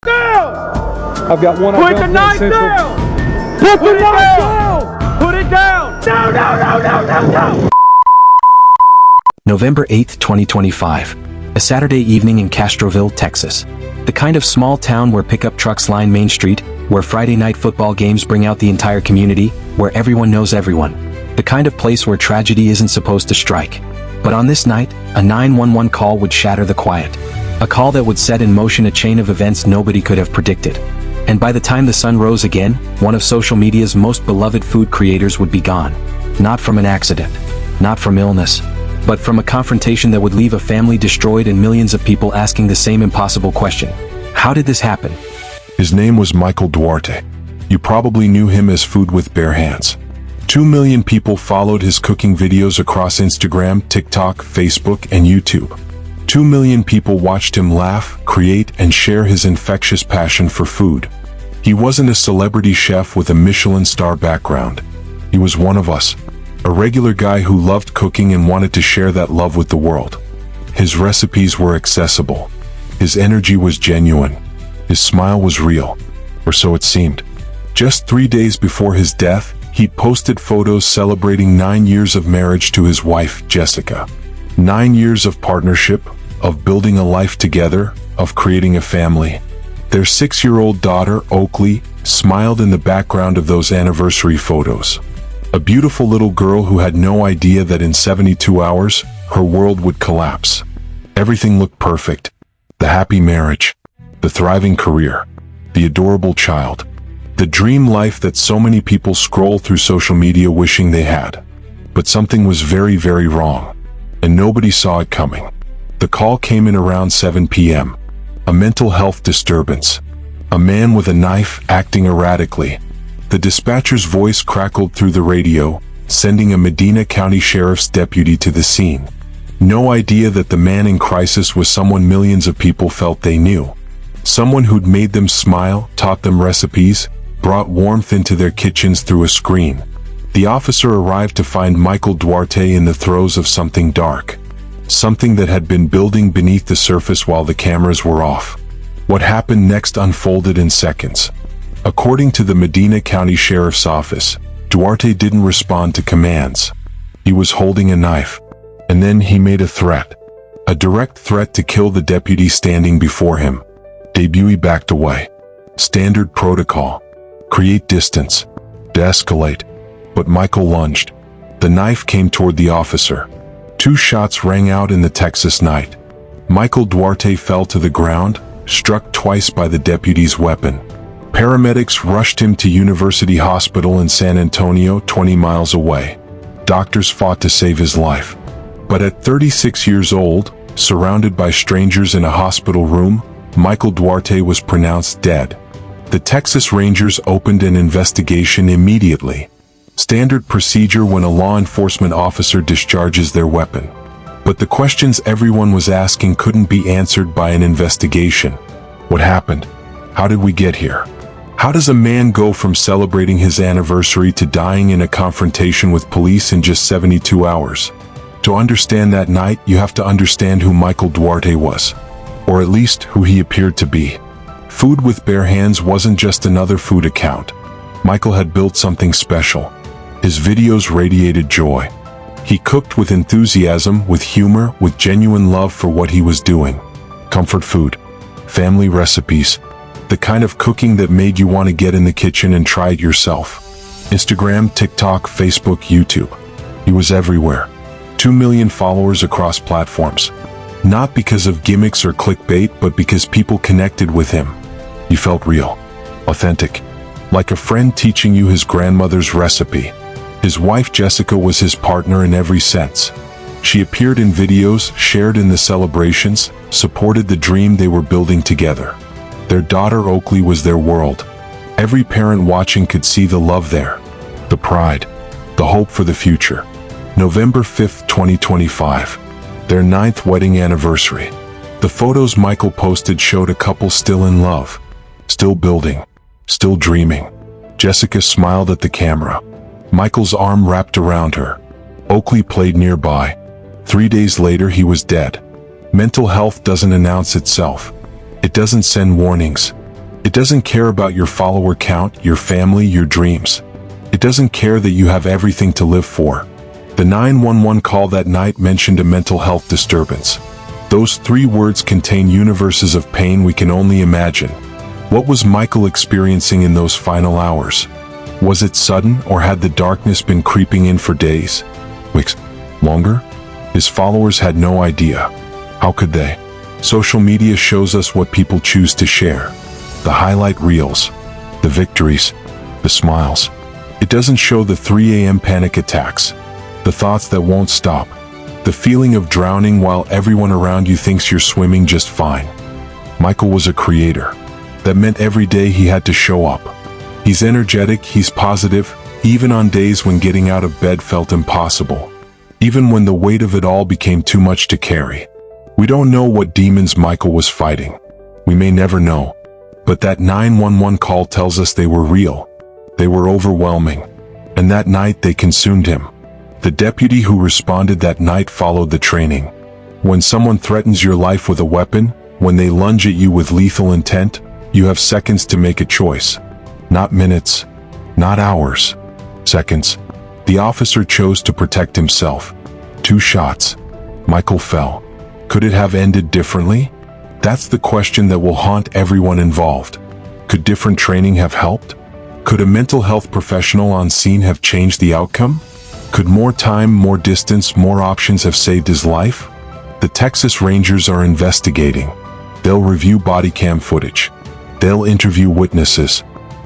down! I've got one. Put the knife down! Put the knife down! Put it down! No, no, no, no, no, no! November 8, 2025. A Saturday evening in Castroville, Texas. The kind of small town where pickup trucks line Main Street, where Friday night football games bring out the entire community, where everyone knows everyone. The kind of place where tragedy isn't supposed to strike. But on this night, a 911 call would shatter the quiet. A call that would set in motion a chain of events nobody could have predicted. And by the time the sun rose again, one of social media's most beloved food creators would be gone. Not from an accident, not from illness, but from a confrontation that would leave a family destroyed and millions of people asking the same impossible question. How did this happen? His name was Micheal Duarte. You probably knew him as FoodWithBearHands. 2 million people followed his cooking videos across Instagram, TikTok, Facebook, and YouTube. 2 million people watched him laugh, create, and share his infectious passion for food. He wasn't a celebrity chef with a Michelin star background. He was one of us. A regular guy who loved cooking and wanted to share that love with the world. His recipes were accessible. His energy was genuine. His smile was real, or so it seemed. Just 3 days before his death, he'd posted photos celebrating 9 years of marriage to his wife, Jessica. 9 years of partnership, of building a life together, of creating a family. Their 6-year-old daughter, Oakley, smiled in the background of those anniversary photos. A beautiful little girl who had no idea that in 72 hours, her world would collapse. Everything looked perfect. The happy marriage, the thriving career, the adorable child, the dream life that so many people scroll through social media wishing they had. But something was very, very wrong, and nobody saw it coming. The call came in around 7 p.m. A mental health disturbance. A man with a knife acting erratically. The dispatcher's voice crackled through the radio, sending a Medina County Sheriff's deputy to the scene. No idea that the man in crisis was someone millions of people felt they knew. Someone who'd made them smile, taught them recipes, brought warmth into their kitchens through a screen. The officer arrived to find Micheal Duarte in the throes of something dark. Something that had been building beneath the surface while the cameras were off. What happened next unfolded in seconds. According to the Medina County Sheriff's Office, Duarte didn't respond to commands. He was holding a knife. And then he made a threat. A direct threat to kill the deputy standing before him. Deputy backed away. Standard protocol. Create distance. De-escalate. But Micheal lunged. The knife came toward the officer. 2 shots rang out in the Texas night. Micheal Duarte fell to the ground, struck twice by the deputy's weapon. Paramedics rushed him to University Hospital in San Antonio, 20 miles away. Doctors fought to save his life. But at 36 years old, surrounded by strangers in a hospital room, Micheal Duarte was pronounced dead. The Texas Rangers opened an investigation immediately. Standard procedure when a law enforcement officer discharges their weapon. But the questions everyone was asking couldn't be answered by an investigation. What happened? How did we get here? How does a man go from celebrating his anniversary to dying in a confrontation with police in just 72 hours? To understand that night, you have to understand who Micheal Duarte was. Or at least who he appeared to be. Food with Bare Hands wasn't just another food account. Micheal had built something special. His videos radiated joy. He cooked with enthusiasm, with humor, with genuine love for what he was doing. Comfort food. Family recipes. The kind of cooking that made you want to get in the kitchen and try it yourself. Instagram, TikTok, Facebook, YouTube. He was everywhere. 2 million followers across platforms. Not because of gimmicks or clickbait, but because people connected with him. He felt real. Authentic. Like a friend teaching you his grandmother's recipe. His wife Jessica was his partner in every sense. She appeared in videos, shared in the celebrations, supported the dream they were building together. Their daughter Oakley was their world. Every parent watching could see the love there. The pride. The hope for the future. November 5, 2025. Their 9th wedding anniversary. The photos Micheal posted showed a couple still in love. Still building. Still dreaming. Jessica smiled at the camera. Michael's arm wrapped around her. Oakley played nearby. 3 days later he was dead. Mental health doesn't announce itself. It doesn't send warnings. It doesn't care about your follower count, your family, your dreams. It doesn't care that you have everything to live for. The 911 call that night mentioned a mental health disturbance. Those 3 words contain universes of pain we can only imagine. What was Micheal experiencing in those final hours? Was it sudden, or had the darkness been creeping in for days, weeks, longer? His followers had no idea. How could they? Social media shows us what people choose to share. The highlight reels, the victories, the smiles. It doesn't show the 3 a.m. panic attacks, the thoughts that won't stop, the feeling of drowning while everyone around you thinks you're swimming just fine. Micheal was a creator. That meant every day he had to show up. He's energetic, he's positive, even on days when getting out of bed felt impossible. Even when the weight of it all became too much to carry. We don't know what demons Micheal was fighting. We may never know. But that 911 call tells us they were real. They were overwhelming. And that night they consumed him. The deputy who responded that night followed the training. When someone threatens your life with a weapon, when they lunge at you with lethal intent, you have seconds to make a choice. Not minutes, not hours. Seconds. The officer chose to protect himself. 2 shots. Micheal fell. Could it have ended differently? That's the question that will haunt everyone involved. Could different training have helped? Could a mental health professional on scene have changed the outcome? Could more time, more distance, more options have saved his life? The Texas Rangers are investigating. They'll review body cam footage. They'll interview witnesses.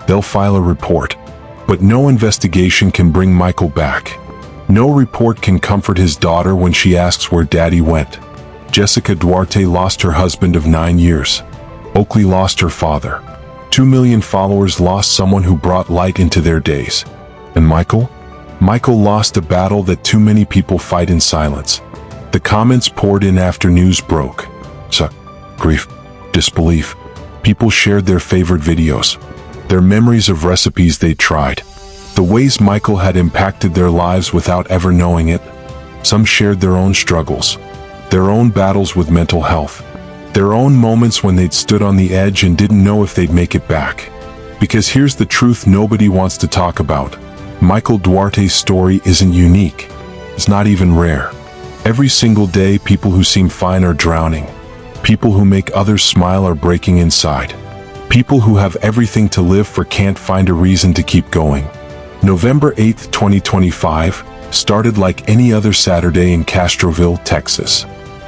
They'll file a report. But no investigation can bring Micheal back. No report can comfort his daughter when she asks where Daddy went. Jessica Duarte lost her husband of 9 years. Oakley lost her father. 2 million followers lost someone who brought light into their days. And Micheal? Micheal lost a battle that too many people fight in silence. The comments poured in after news broke. Grief, disbelief. People shared their favorite videos, their memories of recipes they tried, the ways Micheal had impacted their lives without ever knowing it. Some shared their own struggles, their own battles with mental health, their own moments when they'd stood on the edge and didn't know if they'd make it back. Because here's the truth nobody wants to talk about. Micheal Duarte's story isn't unique. It's not even rare. Every single day, people who seem fine are drowning. People who make others smile are breaking inside. People who have everything to live for can't find a reason to keep going. November 8, 2025, started like any other Saturday in Castroville, Texas.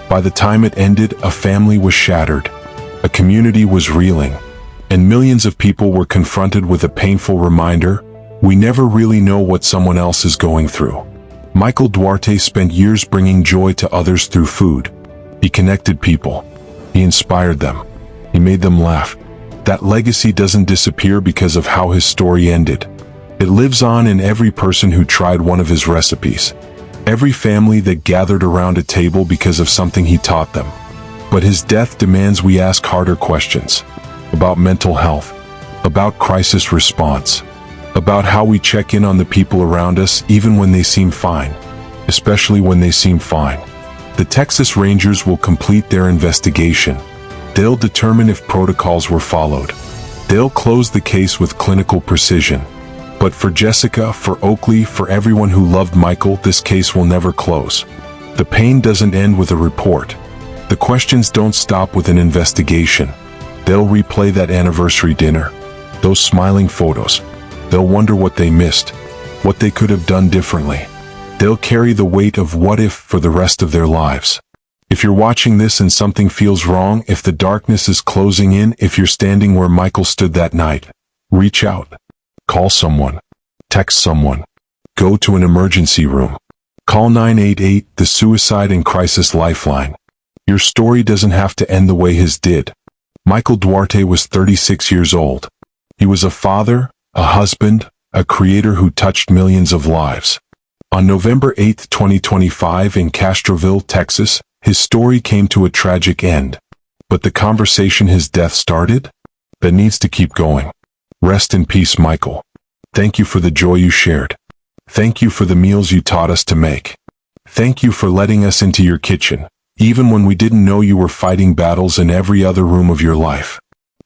By the time it ended, a family was shattered. A community was reeling. And millions of people were confronted with a painful reminder: we never really know what someone else is going through. Micheal Duarte spent years bringing joy to others through food. He connected people. He inspired them. He made them laugh. That legacy doesn't disappear because of how his story ended. It lives on in every person who tried one of his recipes. Every family that gathered around a table because of something he taught them. But his death demands we ask harder questions. About mental health. About crisis response. About how we check in on the people around us even when they seem fine. Especially when they seem fine. The Texas Rangers will complete their investigation. They'll determine if protocols were followed. They'll close the case with clinical precision. But for Jessica, for Oakley, for everyone who loved Micheal, this case will never close. The pain doesn't end with a report. The questions don't stop with an investigation. They'll replay that anniversary dinner. Those smiling photos. They'll wonder what they missed. What they could have done differently. They'll carry the weight of what if for the rest of their lives. If you're watching this and something feels wrong, if the darkness is closing in, if you're standing where Micheal stood that night, reach out. Call someone. Text someone. Go to an emergency room. Call 988, the Suicide and Crisis Lifeline. Your story doesn't have to end the way his did. Micheal Duarte was 36 years old. He was a father, a husband, a creator who touched millions of lives. On November 8, 2025 in Castroville, Texas, his story came to a tragic end. But the conversation his death started? That needs to keep going. Rest in peace, Micheal. Thank you for the joy you shared. Thank you for the meals you taught us to make. Thank you for letting us into your kitchen, even when we didn't know you were fighting battles in every other room of your life.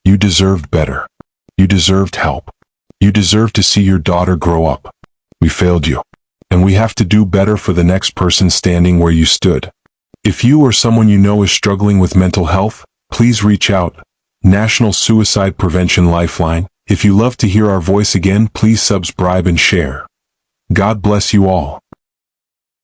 You deserved better. You deserved help. You deserve to see your daughter grow up. We failed you. And we have to do better for the next person standing where you stood. If you or someone you know is struggling with mental health, please reach out. National Suicide Prevention Lifeline. If you love to hear our voice again, please subscribe and share. God bless you all.